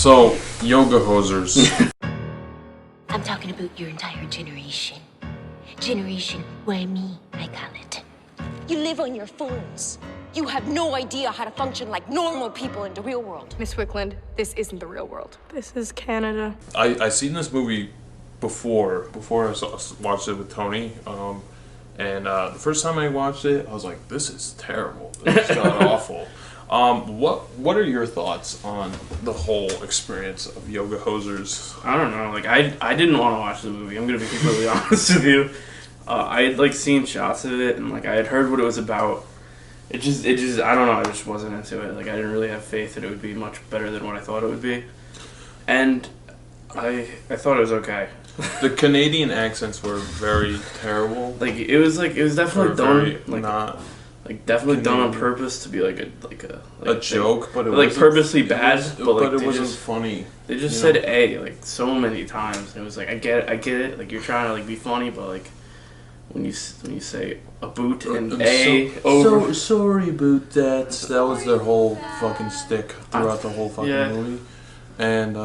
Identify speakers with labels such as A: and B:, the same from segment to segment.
A: So, yoga hosers.
B: I'm talking about your entire generation. Generation why me, I call it.
C: You live on your phones. You have no idea how to function like normal people in the real world.
D: Miss Wickland, this isn't the real world. This is Canada.
A: I seen this movie before I watched it with Tony. And the first time I watched it, I was like, this is terrible. This is god awful. What are your thoughts on the whole experience of yoga hosers?
E: I don't know. Like I didn't want to watch the movie. I'm gonna be completely honest with you. I had like seen shots of it and like I had heard what it was about. It just I don't know. I just wasn't into it. Like I didn't really have faith that it would be much better than what I thought it would be. And I thought it was okay.
A: The Canadian accents were very terrible.
E: It was definitely done definitely
A: Canadian.
E: done on purpose to be like
A: a joke, but it
E: was purposely bad.
A: But it wasn't funny.
E: They just said "a" like so many times. And it was like I get it. Like you're trying to like be funny, but like when you say a boot and "a" over.
A: So sorry about that. That was their whole fucking stick throughout the whole fucking movie. And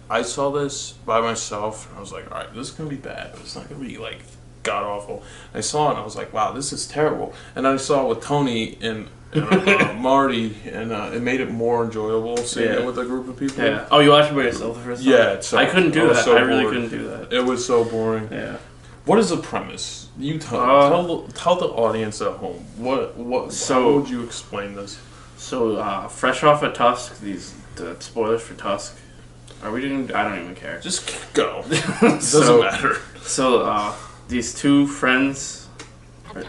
A: I saw this by myself, and I was like, all right, this is going to be bad, but it's not going to be, like, god-awful. I saw it, and I was like, wow, this is terrible. And I saw it with Tony and Marty, and it made it more enjoyable seeing it with a group of people.
E: Yeah. Oh, you watched it by yourself the first time?
A: Yeah. So
E: I couldn't do that.
A: So
E: I really
A: bored.
E: couldn't do that.
A: It was so boring.
E: Yeah.
A: What is the premise? You tell the audience at home. How would you explain this?
E: So, fresh off of Tusk, the spoilers for Tusk. Are we doing? I don't even care.
A: Just go. Doesn't matter.
E: So, these two friends.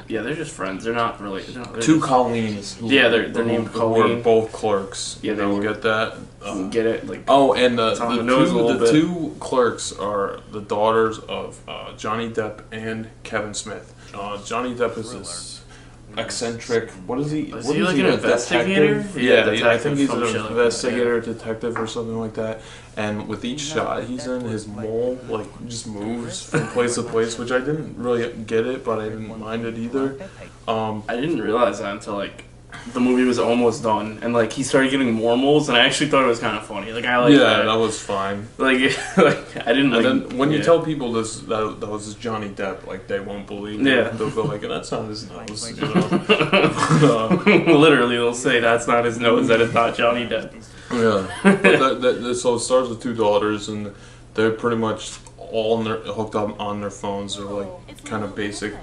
E: They're just friends. They're not really.
A: Two Colleens.
E: They're named Colleen.
A: We're both clerks.
E: Yeah,
A: you get that.
E: Get it? Like
A: and
E: the
A: two clerks are the daughters of Johnny Depp and Kevin Smith. Johnny Depp is this eccentric. What is he?
E: Is he like an investigator?
A: Detective? Yeah, I think he's an
E: investigator,
A: detective or something like that. And with each shot he's in, his mole just moves from place to place, which I didn't really get it, but I didn't mind it either.
E: I didn't realize that until the movie was almost done, and he started getting more moles, and I actually thought it was kind of funny.
A: That was fine.
E: I didn't.
A: And then when you tell people that was Johnny Depp, they won't believe it. They'll go that's not his nose.
E: Literally, they'll say that's not his nose. That is not Johnny Depp.
A: Yeah. But so it stars with two daughters, and they're pretty much all hooked up on their phones. They're kind of basic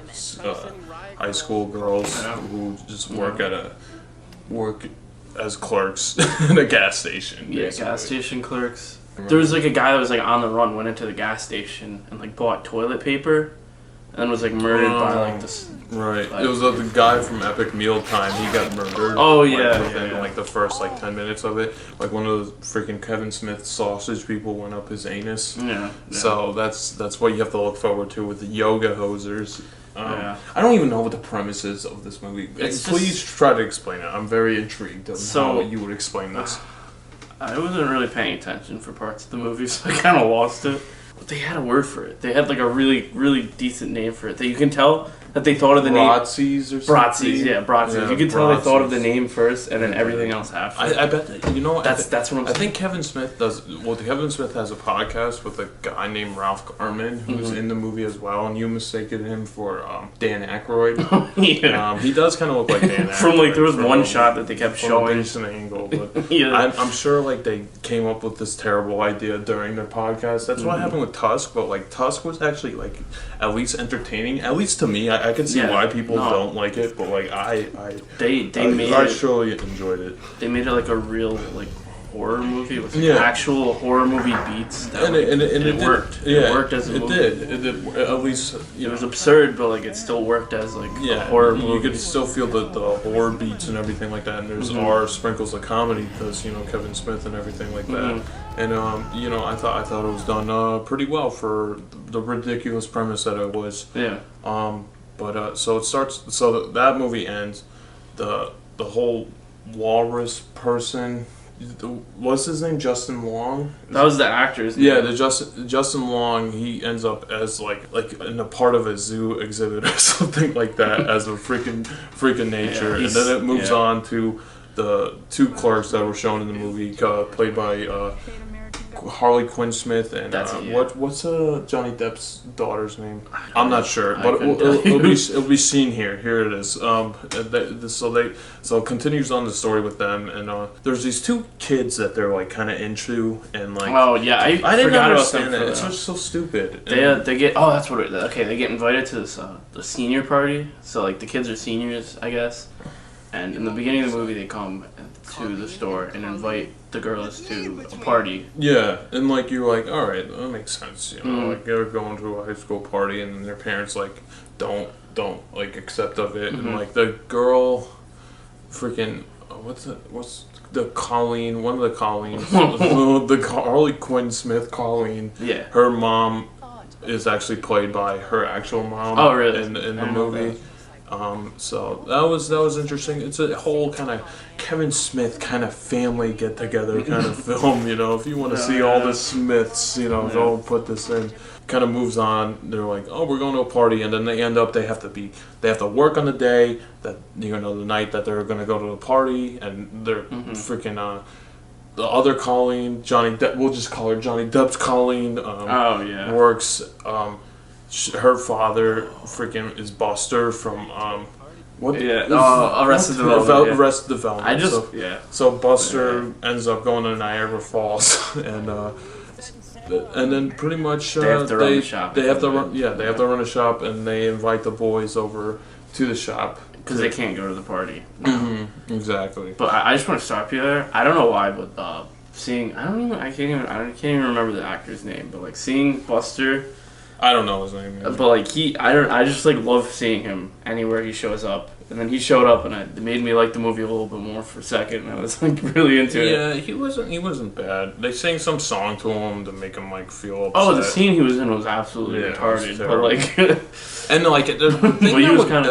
A: high school girls who just work as clerks in a gas station.
E: Yeah, gas station clerks. There was a guy that was on the run, went into the gas station and bought toilet paper, and was murdered by this.
A: Right. It was the guy from Epic Mealtime. He got murdered.
E: Oh
A: within the first 10 minutes of it. One of the freaking Kevin Smith sausage people went up his anus.
E: Yeah.
A: So that's what you have to look forward to with the yoga hosers.
E: I
A: don't even know what the premise is of this movie. Please try to explain it. I'm very intrigued on how you would explain this.
E: I wasn't really paying attention for parts of the movie, so I kind of lost it. But they had a word for it. They had a really, really decent name for it. That you can tell that they thought of the name.
A: Bratzies or something?
E: Bratzies, yeah, Bratzies. Yeah, you can tell they thought of the name first, and then everything else after.
A: I bet that,
E: that's what I'm saying.
A: I think Kevin Smith does. Well, Kevin Smith has a podcast with a guy named Ralph Garman, who's in the movie as well, and you mistaken him for Dan Aykroyd.
E: Yeah.
A: He does kind of look like Dan Aykroyd.
E: From there was one shot that they kept showing.
A: From a decent angle, but I'm sure they came up with this terrible idea during their podcast. That's what happened with Tusk, but Tusk was actually at least entertaining. At least to me, I can see why people don't like it, but I surely enjoyed it.
E: They made it a real horror movie with actual horror movie beats.
A: It
E: worked.
A: Yeah,
E: it worked as a movie.
A: It did. At least
E: it was absurd, but it still worked as a horror movie.
A: You could still feel the horror beats and everything like that. And there's sprinkles of comedy because Kevin Smith and everything like that. And I thought it was done pretty well for the ridiculous premise that it was.
E: Yeah.
A: But so it starts. So that movie ends. The whole walrus person. What's his name? Justin Long.
E: That was the actor's name.
A: Yeah, the Justin Long. He ends up as in a part of a zoo exhibit or something like that, as a freaking nature, and then it moves on to the two clerks that were shown in the movie, played by Harley Quinn Smith and what's Johnny Depp's daughter's name? I'm not sure, but it'll be seen here. Here it is. So it continues on the story with them, and there's these two kids that they're like kind of into, and like
E: I didn't understand that.
A: It's just so stupid.
E: They get that's what it. Okay, they get invited to this the senior party. So like the kids are seniors, I guess. And in the beginning of the movie, they come to the store and invite the girls to a party.
A: Yeah, and like you're like, all right, that makes sense. You know, like they're going to a high school party, and their parents like don't like accept of it, and like the girl, freaking what's the Colleen? One of the Colleens, the Harley Quinn Smith Colleen.
E: Yeah,
A: her mom is actually played by her actual mom.
E: Oh, really?
A: In the movie. So that was interesting. It's a whole kind of Kevin Smith kind of family get together kind of film. You know, if you want to see all the Smiths, you know, go put this in. Kind of moves on. They're like, oh, we're going to a party, and then they end up they have to work on the day that the night that they're going to go to the party, and they're freaking the other Colleen, Johnny Depp. We'll just call her Johnny Depp's Colleen. Works. Her father freaking is Buster from
E: Arrested Development.
A: Arrested Development. So Buster ends up going to Niagara Falls, and then pretty much
E: they have to run the shop.
A: They have to run a shop, and they invite the boys over to the shop
E: because they can't go to the party.
A: Exactly.
E: But I just want to stop you there. I don't know why, but I can't even remember the actor's name, but like seeing Buster.
A: I don't know his name either.
E: But like I just like love seeing him anywhere he shows up. And then he showed up, and it made me like the movie a little bit more for a second. And I was like really into it.
A: Yeah, he wasn't bad. They sang some song to him to make him like feel upset.
E: Oh, the scene he was in was absolutely retarded. But like,
A: and like the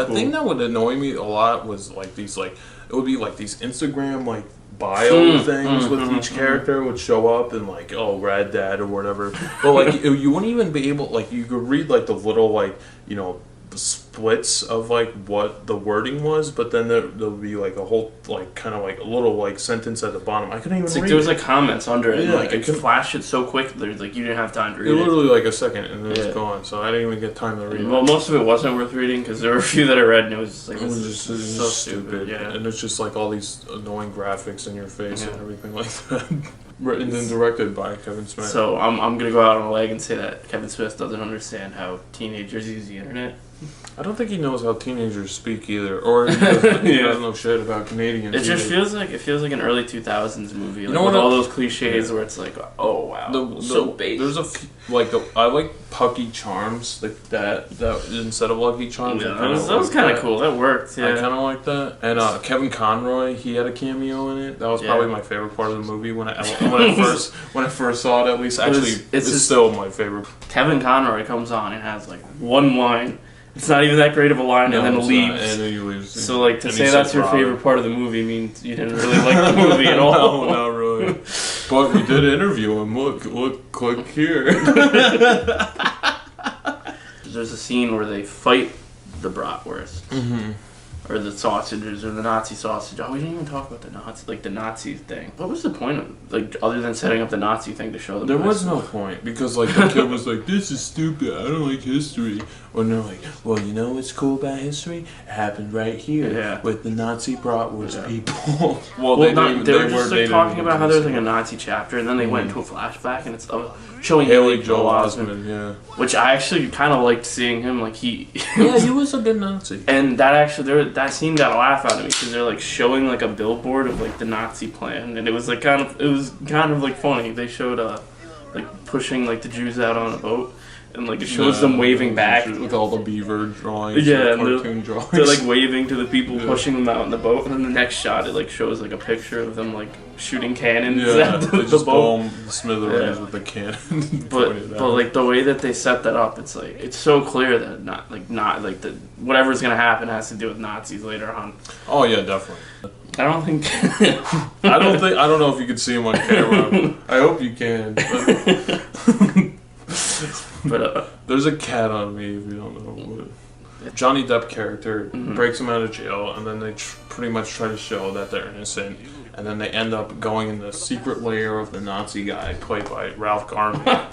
A: thing that would annoy me a lot was like these it would be like these Instagram like bio things with each character would show up and like, oh, Rad Dad or whatever. But like you wouldn't even be able, like, you could read like the little like, you know, the splits of like what the wording was, but then there'll be like a whole like kind of like a little like sentence at the bottom. I couldn't even read
E: there was like comments under it,
A: and
E: like it flashed it so quick that like you didn't have time to read it.
A: Literally like a second and then it's gone, so I didn't even get time to read it.
E: Well, most of it wasn't worth reading because there were a few that I read and it was just like,
A: it was just
E: so
A: stupid.
E: Yeah.
A: And it's just like all these annoying graphics in your face and everything like that. Written and directed by Kevin Smith.
E: So I'm gonna go out on a leg and say that Kevin Smith doesn't understand how teenagers use the internet.
A: I don't think he knows how teenagers speak either, or he doesn't know shit about Canadians.
E: It just feels like an early 2000s movie, like, with all those cliches where it's like, oh wow, so base.
A: There's a few, I like Pucky Charms, like that instead of Lucky Charms.
E: Yeah, that was kind of cool. That worked. Yeah,
A: I kind of like that. And Kevin Conroy, he had a cameo in it. That was probably my favorite part of the movie when I first saw it. At least, actually, it's still my favorite.
E: Kevin Conroy comes on and has like one line. It's not even that great of a line, and then leaves.
A: And then he leaves.
E: So, like, to say that's your favorite part of the movie means you didn't really like the movie at all.
A: No, not really. But we did interview him. Look, click here.
E: There's a scene where they fight the bratwurst. Mm-hmm. Or the sausages, or the Nazi sausage. Oh, we didn't even talk about the Nazi thing. What was the point of, like, other than setting up the Nazi thing to show them?
A: There was no point, because, like, the kid was like, this is stupid, I don't like history. And they're like, well, you know what's cool about history? It happened right here with the Nazi bratwurst people.
E: They were just like, talking about how there was like a Nazi chapter, and then they went into a flashback, and it's showing Haley Joel Osment, which I actually kind of liked seeing him. Like he
A: was a good Nazi.
E: And that actually that scene got a laugh out of me because they're like showing like a billboard of like the Nazi plan, and it was kind of like funny. They showed like pushing like the Jews out on a boat. And like it shows them waving back
A: with all the beaver drawings,
E: cartoon
A: drawings.
E: They're like waving to the people pushing them out in the boat, and then the next shot it like shows like a picture of them like shooting cannons at the boat.
A: The smithereens with the cannon.
E: but like the way that they set that up, it's like it's so clear that not like the whatever's gonna happen has to do with Nazis later on.
A: Oh yeah, definitely.
E: I don't think.
A: I don't know if you can see him on camera. I hope you can.
E: But
A: there's a cat on me if you don't know. Johnny Depp character breaks him out of jail, and then they pretty much try to show that they're innocent, and then they end up going in the secret lair of the Nazi guy played by Ralph Garman.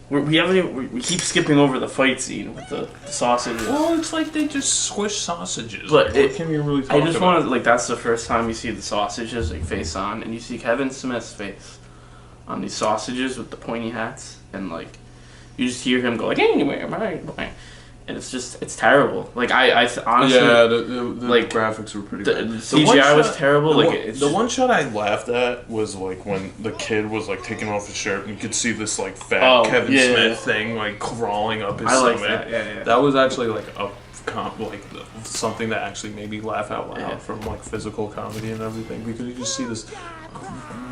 E: We keep skipping over the fight scene with the sausages.
A: Well, it's like they just squish sausages.
E: But
A: what can you really talk
E: I just
A: about?
E: want to, like, that's the first time you see the sausages, like, face on, and you see Kevin Smith's face on these sausages with the pointy hats, and, like, you just hear him go, like, anywhere, right? And it's terrible. Like, I honestly...
A: Yeah, the
E: like,
A: graphics were pretty
E: the
A: bad.
E: CGI was terrible.
A: The one shot I laughed at was, like, when the kid was, like, taking off his shirt, and you could see this, like, fat Kevin Smith thing, like, crawling up his stomach.
E: Like that, yeah.
A: That was actually, like, something that actually made me laugh out loud from, like, physical comedy and everything, because you just see this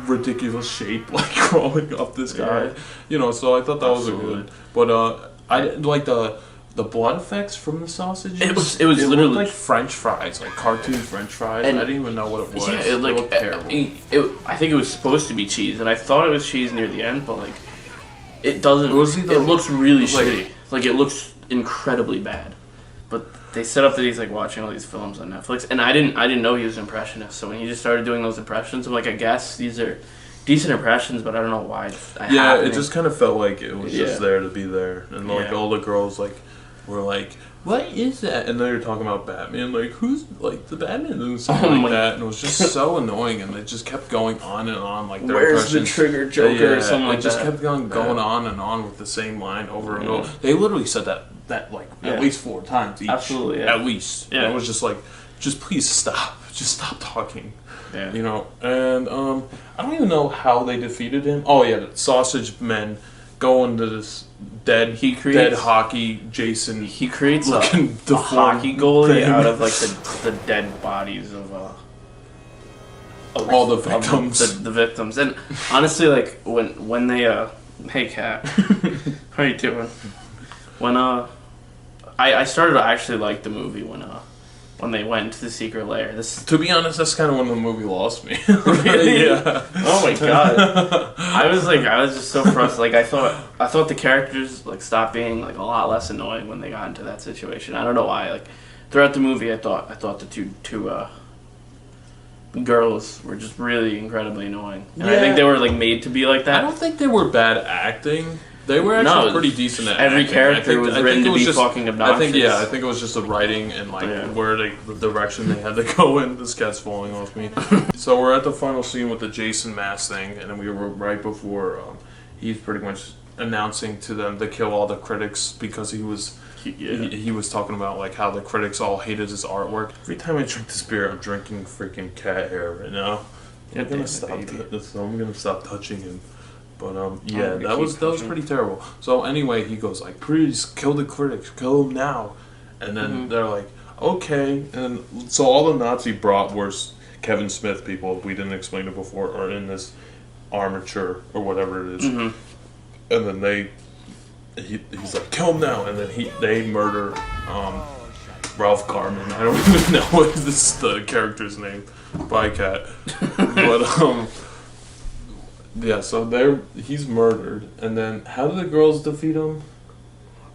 A: ridiculous shape, like, crawling up this guy.
E: Yeah.
A: You know, so I thought that was a good... But, I like the blood effects from the sausages.
E: It was literally
A: looked like French fries, like cartoon French fries.
E: And
A: I didn't even know what it was.
E: Yeah, it
A: looked terrible.
E: I think it was supposed to be cheese, and I thought it was cheese near the end, but like it doesn't. It looks really shitty. Like it looks incredibly bad. But they set up that he's like watching all these films on Netflix, and I didn't know he was an impressionist. So when he just started doing those impressions, I'm like, I guess these are decent impressions, but I don't know why.
A: It just kind of felt like it was just there to be there, and like all the girls like. Were like, what is that? And they were talking about Batman, like, who's, like, the Batman doing something like that, and it was just so annoying, and they just kept going on and on, like, their
E: Where's the trigger Joker or something like that?
A: They just kept going on and on with the same line over and over. They literally said that like, at least 4 times each.
E: Absolutely,
A: At least. Yeah. And it was just like, just please stop. Just stop talking.
E: Yeah.
A: You know, and, I don't even know how they defeated him. Oh, yeah, the sausage men go into this dead hockey Jason.
E: He creates a hockey goalie out of like the dead bodies of
A: all the victims.
E: The victims, and honestly, like when they hey Kat, how you doing? When I started to actually like the movie when they went to the secret lair.
A: To be honest, that's kind of when the movie lost me.
E: Really? Yeah. Oh my god. I was just so frustrated. Like I thought the characters like stopped being like a lot less annoying when they got into that situation. I don't know why. Like throughout the movie, I thought the two girls were just really incredibly annoying. And I think they were like made to be like that.
A: I don't think they were bad acting. They were actually pretty decent at
E: every
A: acting.
E: character was written to be fucking obnoxious.
A: I think it was just the writing and like the direction they had to go in. This cat's falling off me. So we're at the final scene with the Jason mask thing, and then we were right before he's pretty much announcing to them to kill all the critics because he was talking about like how the critics all hated his artwork. Every time I drink this beer, I'm drinking freaking cat hair right now. I'm gonna stop touching him. But that was pretty terrible. So anyway, he goes like, "Please kill the critics, kill them now," and then they're like, "Okay." And so all the Nazi bratwurst Kevin Smith people, we didn't explain it before, are in this armature or whatever it is, and then he's like, "Kill him now," and then they murder Ralph Garman. I don't even know what the character's name by Cat, but yeah, so he's murdered, and then how do the girls defeat him?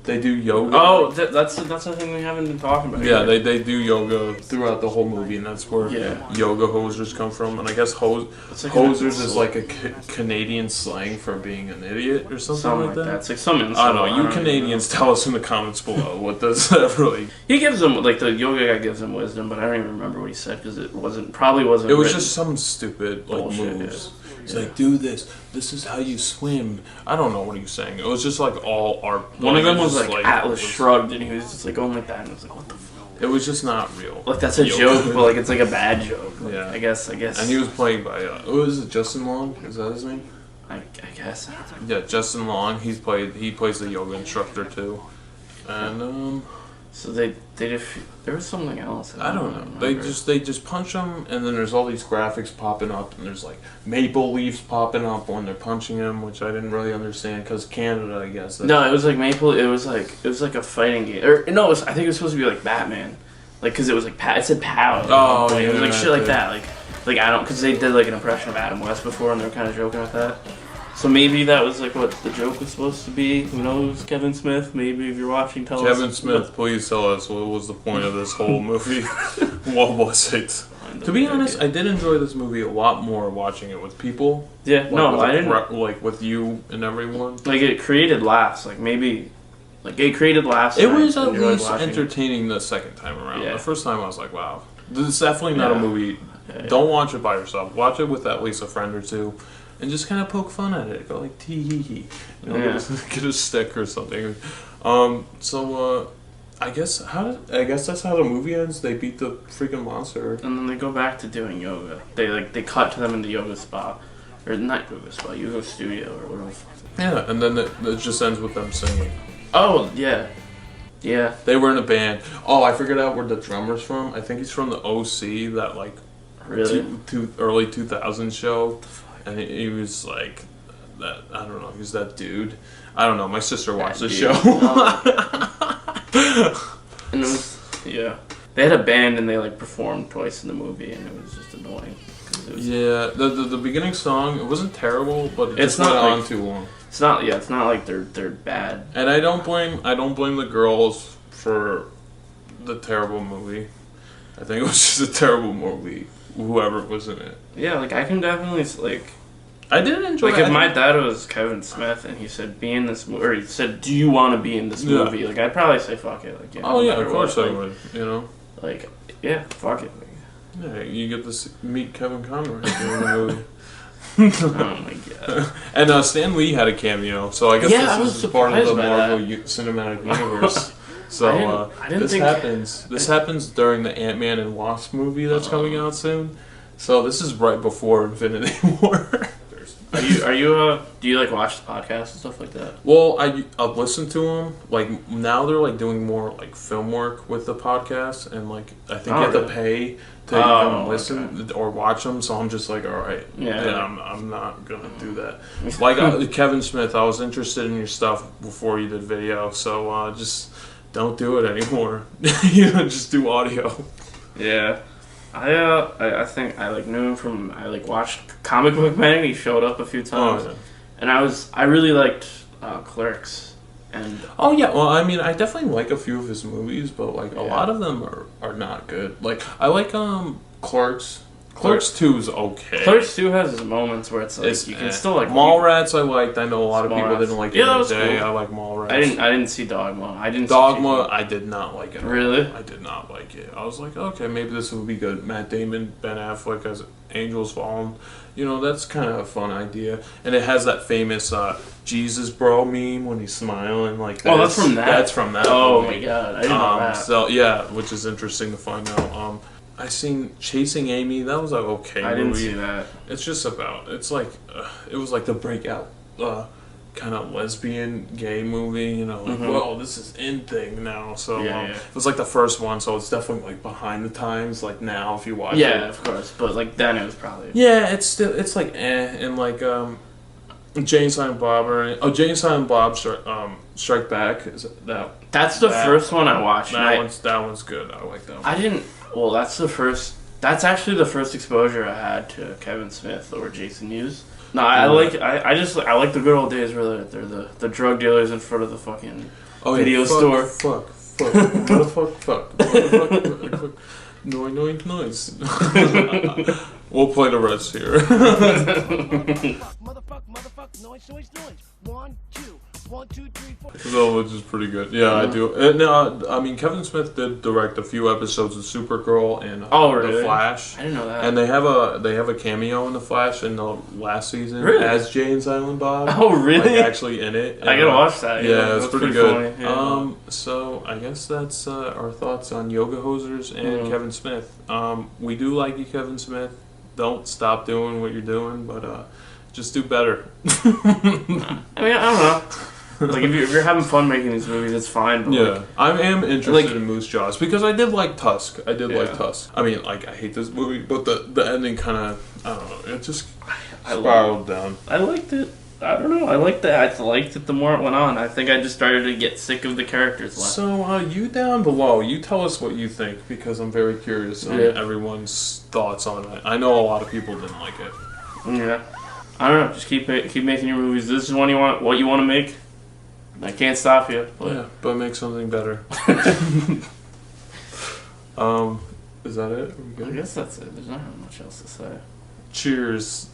A: They do yoga.
E: Oh, that's the thing we haven't been talking about.
A: Yeah, they do yoga throughout the whole movie, and that's where yoga hosers come from. And I guess hosers is like a Canadian slang for being an idiot or something like that.
E: It's like some insult.
A: I don't know. You Canadians tell us in the comments below what does that really.
E: He gives them like the yoga guy gives them wisdom, but I don't even remember what he said because it probably wasn't.
A: It was just some stupid like bullshit, moves. Yeah. It's like, do this. This is how you swim. I don't know what he was saying. It was just like all art.
E: One of them was like Atlas Shrugged, and he was just like going like that, and I was like, what the fuck?
A: It was just not real.
E: Like that's a joke, but like it's like a bad joke. Like,
A: yeah,
E: I guess.
A: And he was played by was it Justin Long? Is that his name?
E: I guess.
A: Yeah, Justin Long. He plays the yoga instructor too, and
E: So there was something else.
A: I don't know. They just punch him, and then there's all these graphics popping up, and there's like maple leaves popping up when they're punching him, which I didn't really understand because Canada, I guess.
E: No, it was like maple. It was like a fighting game, or no, I think it was supposed to be like Batman, like because it was like it said POW.
A: Oh,
E: like, it was like shit like that, like I don't because they did like an impression of Adam West before, and they were kind of joking with that. So maybe that was like what the joke was supposed to be. Who knows? Kevin Smith. Maybe if you're watching, tell us.
A: Kevin Smith, please tell us what was the point of this whole movie. What was it? To be honest, I did enjoy this movie a lot more watching it with people.
E: Yeah,
A: like
E: no, I didn't.
A: Like with you and everyone.
E: Like it created laughs. Like maybe, like it created laughs.
A: It was at least entertaining the second time around.
E: Yeah.
A: The first time I was like, wow, this is definitely not a movie.
E: Yeah.
A: Don't watch it by yourself. Watch it with at least a friend or two. And just kind of poke fun at it. Go like tee hee hee. You know, get a stick or something. I guess that's how the movie ends. They beat the freaking monster.
E: And then they go back to doing yoga. They cut to them in the yoga spa, or not yoga spa, yoga studio or whatever.
A: Yeah, and then it just ends with them singing.
E: Oh yeah, yeah.
A: They were in a band. Oh, I figured out where the drummer's from. I think he's from the OC, that like
E: really
A: early 2000s show. And he was like that. I don't know. He was that dude. I don't know. My sister watched the show.
E: And it was They had a band and they like performed twice in the movie, and it was just annoying.
A: Yeah, the beginning song, it wasn't terrible, but it just
E: went
A: on too long.
E: It's not. Yeah, it's not like they're bad.
A: And I don't blame the girls for the terrible movie. I think it was just a terrible movie. Whoever was in it.
E: Yeah, like I can definitely like.
A: I did enjoy.
E: Like if my dad was Kevin Smith and he said be in this movie, or he said do you want to be in this movie? Like I'd probably say fuck it. Like yeah.
A: Oh yeah, of course I would. You know.
E: Like yeah, fuck it.
A: Yeah, you get to meet Kevin Conroy in the movie.
E: Oh my god.
A: And Stan Lee had a cameo, so I guess this is part of the Marvel Cinematic Universe. So
E: I didn't
A: this
E: think
A: happens. This happens during the Ant-Man and Wasp movie that's coming out soon. So this is right before Infinity War.
E: Are you do you like watch the podcast and stuff like that?
A: Well, I've listened to them. Like now they're like doing more like film work with the podcast, and like I think you have to pay to even listen or watch them. So I'm just like, all right, I'm not gonna do that. Like Kevin Smith, I was interested in your stuff before you did video, so just don't do it anymore. Just do audio.
E: Yeah. I think I like knew him from I like watched Comic Book Man. He showed up a few times, and I really liked Clerks. And
A: oh yeah, well I mean I definitely like a few of his movies, but like a lot of them are not good. Like I like Clerks. Clerks 2 is okay.
E: Clerks 2 has its moments where it's like you can still like
A: Mallrats. I liked. I know a lot of people didn't like it.
E: Yeah, that was cool.
A: I like Mallrats.
E: I didn't see Dogma. I
A: did not like it.
E: Really?
A: I did not like it. I was like, okay, maybe this will be good. Matt Damon, Ben Affleck as Angels Fallen. You know, that's kind of a fun idea. And it has that famous Jesus bro meme when he's smiling like that.
E: Oh, that's from that?
A: That's from that
E: Oh
A: movie.
E: my god, I didn't know that.
A: So yeah, which is interesting to find out. I seen Chasing Amy. That was like okay.
E: I didn't see that.
A: It's just about. It's like it was like the breakout kind of lesbian gay movie. You know, like whoa, this is in thing now. So it was like the first one. So it's definitely like behind the times. Like now, if you watch it,
E: yeah, of course. But like then it was probably
A: it's like and like Jane and Silent Bob Jane and Silent Bob Strike Back is that.
E: That's the first one I watched.
A: That one's good. I like that one.
E: I didn't. Well, that's actually the first exposure I had to Kevin Smith or Jason Mewes. No, I like the good old days where they're the drug dealers in front of the fucking video store.
A: Fuck. Motherfuck. Noise. We'll play the rest here.
F: Motherfuck, noise. 1, 2, 1, 2, 3, 4.
A: So, which is pretty good. Yeah, I do. And, I mean, Kevin Smith did direct a few episodes of Supergirl and The Flash.
E: I didn't know that.
A: And they have a cameo in The Flash in the last season as Jay and Silent Bob.
E: Oh, really?
A: Like, actually in it.
E: I gotta watch that.
A: Yeah, it's pretty good.
E: Yeah.
A: So I guess that's our thoughts on Yoga Hosers and Kevin Smith. We do like you, Kevin Smith. Don't stop doing what you're doing, but just do better.
E: I mean, I don't know. Like, if you're having fun making these movies, it's fine. But
A: yeah, I am interested in Moose Jaws because I did like Tusk. Like Tusk. I mean, like, I hate this movie, but the ending kind of, I don't know, it just spiraled down.
E: I liked it. I don't know. I liked it the more it went on. I think I just started to get sick of the characters left.
A: So, you down below, you tell us what you think because I'm very curious on everyone's thoughts on it. I know a lot of people didn't like it.
E: Yeah. I don't know. Just keep making your movies. This is what you want to make. I can't stop you.
A: But make something better. Is that it? Are we good?
E: I guess that's it. There's not much else to say.
A: Cheers.